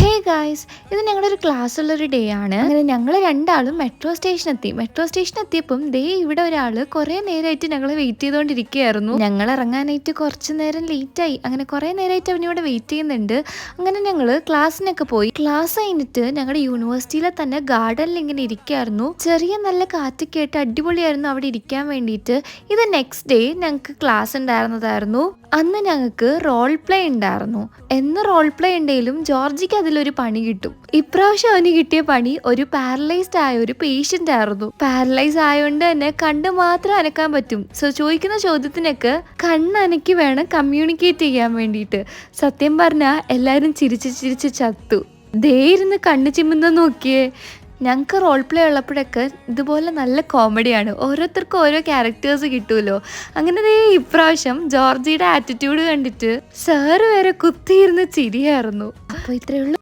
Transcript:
Hey guys, ഇത് ഞങ്ങളുടെ ഒരു ക്ലാസ്സുള്ളൊരു ഡേ ആണ്. അങ്ങനെ ഞങ്ങൾ രണ്ടാളും മെട്രോ സ്റ്റേഷൻ എത്തിയപ്പം ദേ ഇവിടെ ഒരാൾ കുറേ നേരമായിട്ട് ഞങ്ങൾ വെയിറ്റ് ചെയ്തുകൊണ്ടിരിക്കുകയായിരുന്നു. ഞങ്ങൾ ഇറങ്ങാനായിട്ട് കുറച്ച് നേരം ലേറ്റായി. അങ്ങനെ കുറേ നേരമായിട്ട് അവനിവിടെ വെയിറ്റ് ചെയ്യുന്നുണ്ട്. അങ്ങനെ ഞങ്ങൾ ക്ലാസ്സിനൊക്കെ പോയി. ക്ലാസ് കഴിഞ്ഞിട്ട് ഞങ്ങളുടെ യൂണിവേഴ്സിറ്റിയിലെ തന്നെ ഗാർഡനിൽ ഇങ്ങനെ ഇരിക്കുകയായിരുന്നു. ചെറിയ നല്ല കാറ്റൊക്കെ ആയിട്ട് അടിപൊളിയായിരുന്നു അവിടെ ഇരിക്കാൻ വേണ്ടിയിട്ട്. ഇത് നെക്സ്റ്റ് ഡേ ഞങ്ങൾക്ക് ക്ലാസ് ഉണ്ടായിരുന്നതായിരുന്നു. അന്ന് ഞങ്ങൾക്ക് റോൾ പ്ലേ ഉണ്ടായിരുന്നു. എന്ന് റോൾ പ്ലേ ഉണ്ടെങ്കിലും ജോർജിക്ക് അതിലൊരു പണി കിട്ടും. ഇപ്രാവശ്യം അവന് കിട്ടിയ പണി ഒരു പാരലൈസ്ഡ് ആയ ഒരു പേഷ്യന്റ് ആയിരുന്നു. പാരലൈസ് ആയതുകൊണ്ട് തന്നെ കണ്ണ് മാത്രം അനക്കാൻ പറ്റും. സോ ചോദിക്കുന്ന ചോദ്യത്തിനൊക്കെ കണ്ണനക്കി വേണം കമ്മ്യൂണിക്കേറ്റ് ചെയ്യാൻ വേണ്ടിയിട്ട്. സത്യം പറഞ്ഞാൽ എല്ലാവരും ചിരിച്ച് ചത്തു. ദേ ഇരുന്ന് കണ്ണ് ചിമ്മുന്ന നോക്കിയേ. ഞങ്ങൾക്ക് റോൾ പ്ലേ ഉള്ളപ്പോഴൊക്കെ ഇതുപോലെ നല്ല കോമഡിയാണ്. ഓരോരുത്തർക്കും ഓരോ ക്യാരക്ടേഴ്സ് കിട്ടുമല്ലോ. അങ്ങനെ ദേ ഇപ്രാവശ്യം ജോർജിയുടെ ആറ്റിറ്റ്യൂഡ് കണ്ടിട്ട് സാറ് വരെ കുത്തിയിരുന്ന് ചിരിയായിരുന്നു. അപ്പോൾ ഇത്രയേ ഉള്ളൂ.